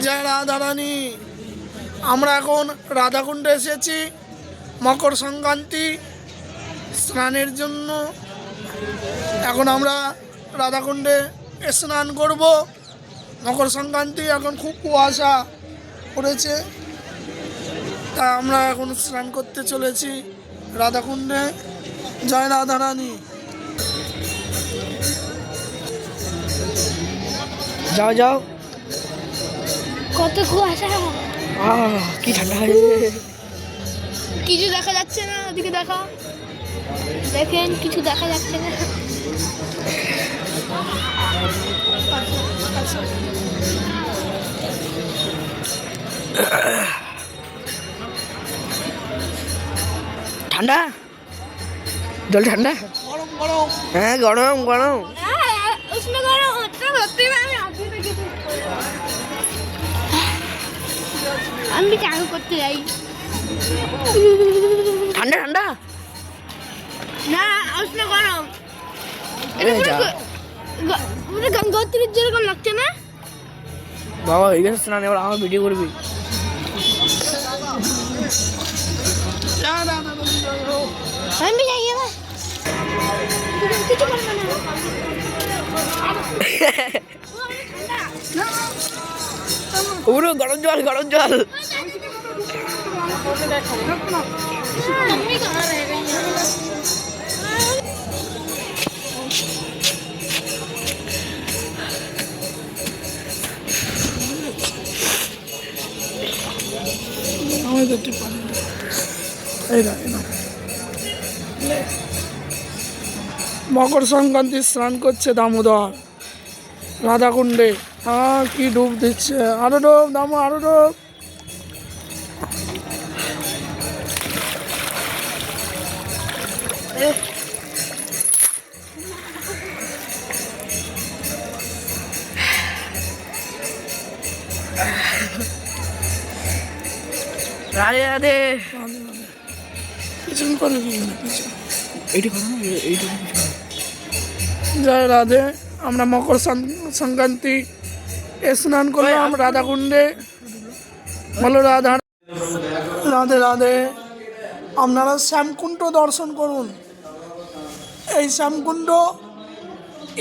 জয় রাধারানী। আমরা এখন রাধাকুণ্ডে এসেছি মকর সংক্রান্তি স্নানের জন্য। এখন আমরা রাধাকুণ্ডে স্নান করব। মকর সংক্রান্তি, এখন খুব কুয়াশা পড়েছে, তা আমরা এখন স্নান করতে চলেছি রাধাকুণ্ডে। জয় রাধারানী। যাও যাও। কত কুয়াশা, কি ঠান্ডা, কিছু দেখা যাচ্ছে না। ওদিকে দেখা, দেখেন কিছু দেখা যাচ্ছে না। ঠান্ডা, জল ঠান্ডা, গরম গরম। হ্যাঁ গরম গরম। আমি চান করতে যাই। ঠান্ডা ঠান্ডা না, উষ্ণ গরম। গঙ্গোত্রীর যেরকম লাগছে না বাবা, হয়ে গেছে স্নান, এবার আমার ভিডিও করবি। আমি যাই এবার, কিছু করবো না। পুরো গরম জল, গরম জল। মকর সংক্রান্তি স্নান করছে দামোদর রাধাকুণ্ডে। হ্যাঁ, কি ডুব দিচ্ছে, আরো ডোব দামো, আরো ডোব। রাধে রাধে। পিছন করে পিছন। এইটা করো না, এইটা। জয় রাধে। আমরা মকর সংক্রান্তি স্নান করলাম রাধাকুণ্ডে। বলো রাধা রাধে রাধে। আপনারা শ্যামকুণ্ড দর্শন করুন। এই শ্যামকুণ্ড,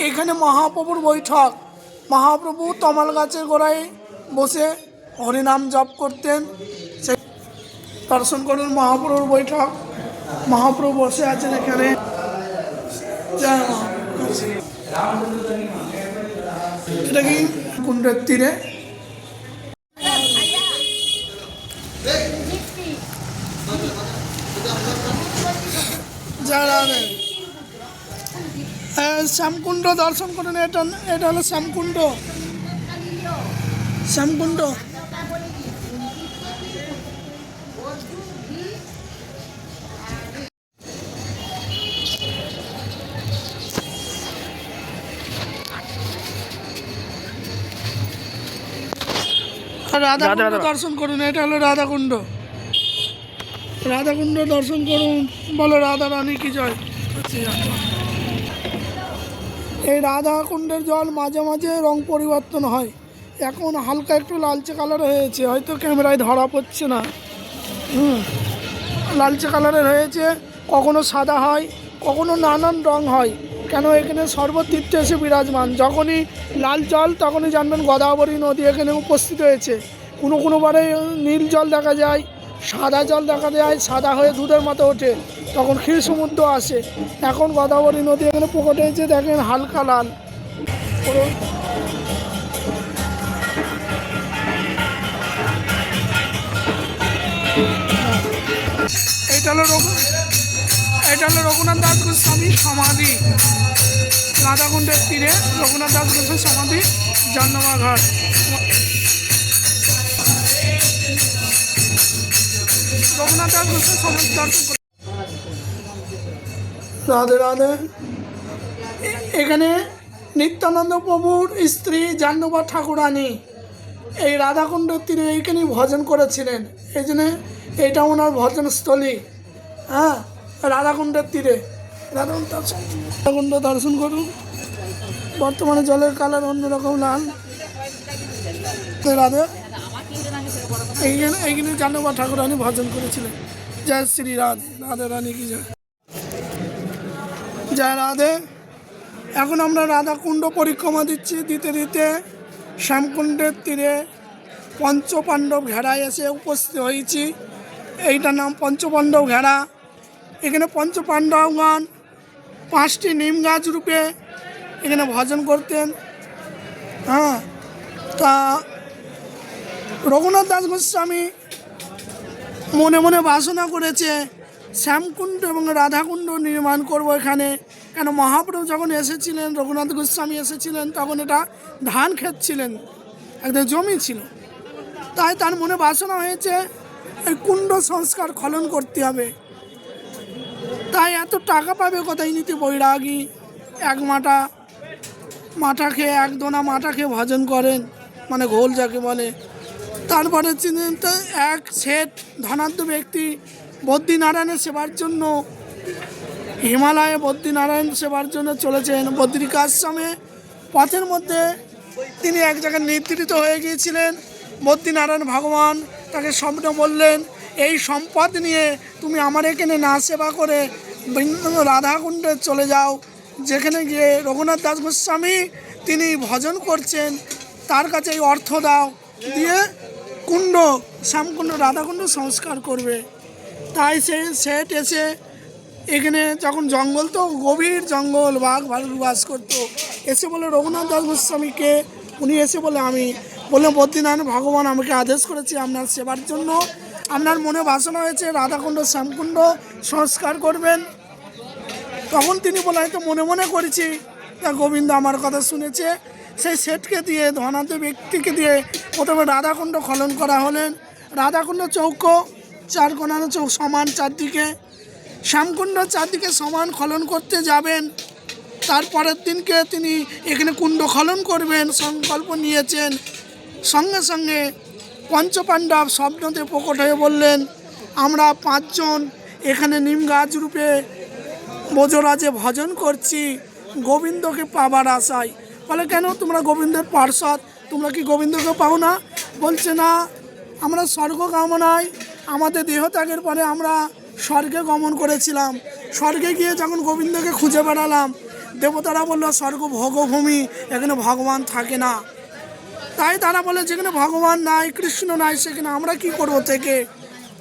এখানে মহাপ্রভুর বৈঠক। মহাপ্রভু তমাল গাছের গোড়ায় বসে হরিনাম জপ করতেন। সেই দর্শন করুন মহাপ্রভুর বৈঠক। মহাপ্রভু বসে আছেন এখানে। জয় এটা কি কুণ্ডের তীরে। শ্যামকুণ্ড দর্শন করুন। এটা হলো শ্যামকুণ্ড। শ্যামকুণ্ড রাধাকুণ্ড দর্শন করুন। এটা হলো রাধাকুণ্ড। রাধাকুণ্ড দর্শন করুন। বলো রাধা রানী কি জয়। এই রাধাকুণ্ডের জল মাঝে মাঝে রং পরিবর্তন হয়। এখন হালকা একটু লালচে কালার হয়েছে, হয়তো ক্যামেরায় ধরা পড়ছে না। লালচে কালারের হয়েছে, কখনো সাদা হয়, কখনো নানান রং হয়। কেন, এখানে সর্বতীর্থ এসে বিরাজমান। যখনই লাল জল, তখনই জানবেন গোদাবরী নদী এখানে উপস্থিত হয়েছে। কোনো বারে নীল জল দেখা যায়, সাদা জল দেখা যায়, সাদা হয়ে দুধের মতো ওঠে, তখন ক্ষীর সমুদ্র আসে। এখন গোদাবরী নদী এখানে প্রকট হয়েছে, দেখেন হালকা লাল। এটা হলো রঘুনাথ দাস গোস্বামীর সমাধি। রাধাকুণ্ডের তীরে রঘুনাথ দাস গোস্বামীর সমাধি, জান্নামা ঘাট। রঘুনাথ দাস গোস্বামীর সমাধি দর্শন করে। রাধে রাধে। এখানে নিত্যানন্দ প্রভুর স্ত্রী জাহ্নবী ঠাকুরানী এই রাধাকুণ্ডের তীরে এইখানেই ভজন করেছিলেন। এই জন্য এইটা ওনার ভজনস্থলী। হ্যাঁ, রাধাকুণ্ডের তীরে। রাধাকুণ্ড দর্শন করুন। বর্তমানে জলের কালার অন্যরকম লাল। রাধে। এইখানে জানবা ঠাকুরানী ভজন করেছিলেন। জয় শ্রী রাধে, রাধে রানী কি জয়। জয় রাধে। এখন আমরা রাধাকুণ্ড পরিক্রমা দিতে দিতে শ্যামকুণ্ডের তীরে পঞ্চপাণ্ডব ঘেরায় এসে উপস্থিত হয়েছি। এইটার নাম পঞ্চপাণ্ডব ঘেরা। এখানে পঞ্চপাণ্ডবগণ 5টি নিম গাছ রূপে এখানে ভজন করতেন। হ্যাঁ, তা রঘুনাথ দাস গোস্বামী মনে মনে বাসনা করেছে শ্যামকুণ্ড এবং রাধাকুণ্ড নির্মাণ করব এখানে। কেন মহাপ্রভু যখন এসেছিলেন, রঘুনাথ গোস্বামী এসেছিলেন, তখন এটা ধান ক্ষেত ছিলেন, একটা জমি ছিল। তাই তার মনে বাসনা হয়েছে এই কুণ্ড সংস্কার খনন করতে হবে। তাই এত টাকা পাবে কোথায় নিতে? বৈরাগী এক মাঠা খেয়ে, এক দোনা মাঠা খেয়ে ভজন করেন, মানে ঘোল যাকে বলে। তারপরে এক শেঠ ধনাঢ্য ব্যক্তি বদ্রীনারায়ণের সেবার জন্য, হিমালয়ে বদ্রীনারায়ণ সেবার জন্য চলেছেন বদ্রিকাশ্রমে। পথের মধ্যে তিনি এক জায়গায় নিদ্রিত হয়ে গিয়েছিলেন। বদ্রীনারায়ণ ভগবান তাকে স্বপ্ন বললেন, এই সম্পদ নিয়ে তুমি আমার এখানে না সেবা করে রাধাকুণ্ডে চলে যাও, যেখানে গিয়ে রঘুনাথ দাস গোস্বামী তিনি ভজন করছেন, তার কাছে এই অর্থ দাও, দিয়ে কুণ্ড, শ্যামকুণ্ড, রাধাকুণ্ড সংস্কার করবে। তাই সে সেট এসে এখানে, যখন জঙ্গল তো গভীর জঙ্গল, বাঘ ভালুক বাস করতো, এসে বলে রঘুনাথ দাস গোস্বামীকে, উনি এসে বলে আমি বললাম বদ্রীনারায়ণ ভগবান আমাকে আদেশ করেছে আপনার সেবার জন্য, আপনার মনে বাসনা হয়েছে রাধাকুণ্ড শ্যামকুণ্ড সংস্কার করবেন। তখন তিনি বলে হয়তো মনে মনে করেছি, তা গোবিন্দ আমার কথা শুনেছে। সেই সেটকে দিয়ে, ধনাঢ্য ব্যক্তিকে দিয়ে প্রথমে রাধাকুণ্ড খনন করা হলেন। রাধাকুণ্ড চৌকো, 4 কোণার চৌক সমান চারদিকে, শ্যামকুণ্ড চারদিকে সমান খনন করতে যাবেন। তারপরের দিনকে তিনি এখানে কুণ্ড খনন করবেন সংকল্প নিয়েছেন। সঙ্গে সঙ্গে পঞ্চপাণ্ডব স্বপ্নতে প্রকট হয়ে বললেন, আমরা 5 জন এখানে নিম গাছ রূপে ব্রজরাজে ভজন করছি গোবিন্দকে পাবার আশায়। বলে কেন তোমরা গোবিন্দের পার্ষদ, তোমরা কি গোবিন্দকে পাও না? বলছে না, আমরা স্বর্গ কামনায় আমাদের দেহত্যাগের পরে আমরা স্বর্গে গমন করেছিলাম। স্বর্গে গিয়ে যখন গোবিন্দকে খুঁজে বেড়ালাম, দেবতারা বললো স্বর্গ ভোগভূমি, এখানে ভগবান থাকে না। তাই তারা বলে যেখানে ভগবান নাই, কৃষ্ণ নাই, সেখানে আমরা কি করব থেকে?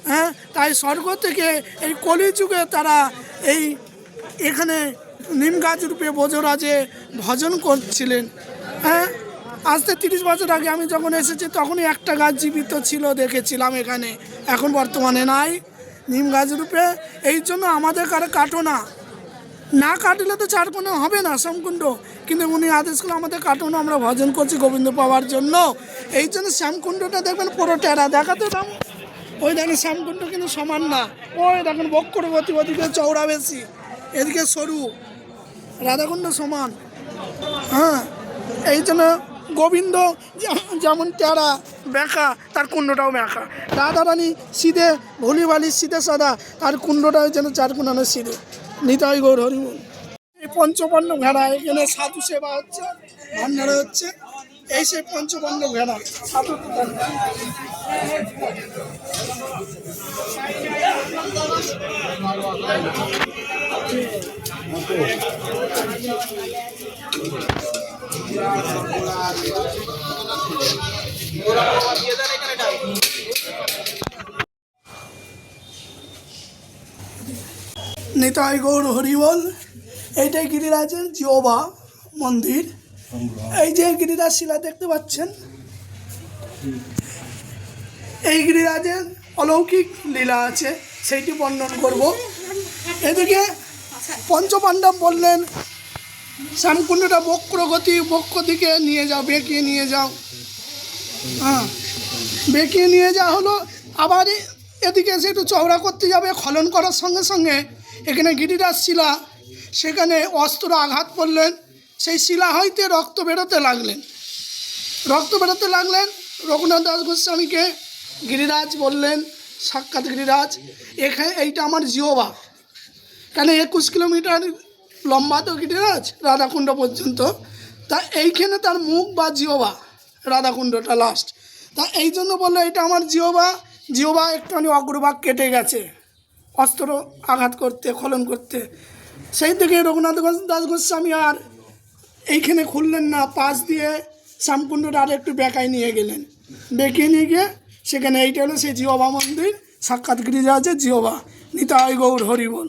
হ্যাঁ, তাই স্বর্গ থেকে এই কলিযুগে তারা এখানে নিম গাছ রূপে ব্রজরাজে ভজন করছিলেন। হ্যাঁ, আজ থেকে 30 বছর আগে আমি যখন এসেছি তখনই একটা গাছ জীবিত ছিল, দেখেছিলাম এখানে, এখন বর্তমানে নাই নিম গাছ রূপে। এই জন্য আমাদের কারো কাটো না কাটলে তো 4 কোণে হবে না শ্যামকুণ্ড, কিন্তু উনি আদেশ করলে আমাদের কাটো না, আমরা ভজন করছি গোবিন্দ পাওয়ার জন্য। এই জন্য শ্যামকুণ্ডটা দেখবেন পুরো টেরা, দেখাতে দাম ওই দেখেন শ্যামকুণ্ড কিন্তু সমান না, ওই দেখেন বক্রবতী, ওদিকে চওড়া বেশি, এদিকে সরু, রাধাকুণ্ড সমান। হ্যাঁ, এই জন্য গোবিন্দ যেমন টেরা বেঁকা, তার কুণ্ডটাও বেঁকা। রাধারানী সিধে ভুলিবালি সিধে সাদা, তার কুণ্ডটাও যেন 4 কোণানো সিধে। নিতাই গৌর হরিবল। এই পঞ্চপাণ্ডব ঘেরা, এখানে সাধু সেবা হচ্ছে, ভান্ডারে হচ্ছে, এই সেই পঞ্চপাণ্ডব ঘেরা সাধু। নিতাই গৌর হরিবল। এইটাই গিরিরাজের জিওবা মন্দির। এই যে গিরিরাজ শিলা দেখতে পাচ্ছেন, এই গিরিরাজের অলৌকিক লীলা আছে, সেইটি বর্ণন করব। এদিকে পঞ্চপাণ্ডব বললেন শ্যামকুণ্ডটা বক্র দিকে নিয়ে যাও, বেঁকিয়ে নিয়ে যাও। হ্যাঁ, বেঁকিয়ে নিয়ে যাওয়া হলো। আবার এদিকে এসে একটু চওড়া করতে যাবে, খনন করার সঙ্গে সঙ্গে এখানে গিরিরাজ শিলা, সেখানে অস্ত্র আঘাত করলেন, সেই শিলা হইতে রক্ত বেরোতে লাগলেন। রঘুনাথ দাস গোস্বামীকে গিরিরাজ বললেন, সাক্ষাৎ গিরিরাজ, এইটা আমার জিওবা। কেন 21 কিলোমিটার লম্বা তো গিরিরাজ রাধাকুণ্ড পর্যন্ত, তা এইখানে তার মুখ বা জিওবা, রাধাকুণ্ডটা লাস্ট। তা এই জন্য বললো এটা আমার জিহবা একটুখানি অগ্রভাগ কেটে গেছে অস্ত্র আঘাত করতে খনন করতে। সেই থেকে রঘুনাথ দাস গোস্বামী আর এইখানে খুললেন না, পাশ দিয়ে শ্যামকুণ্ডর আর একটু বেকায় নিয়ে গেলেন, বেঁকিয়ে নিয়ে গিয়ে সেখানে এইটা হলো সেই জিহবা মন্দির, সাক্ষাৎ গিরিজা আছে জিহবা, নিতাই গৌর হরিবল।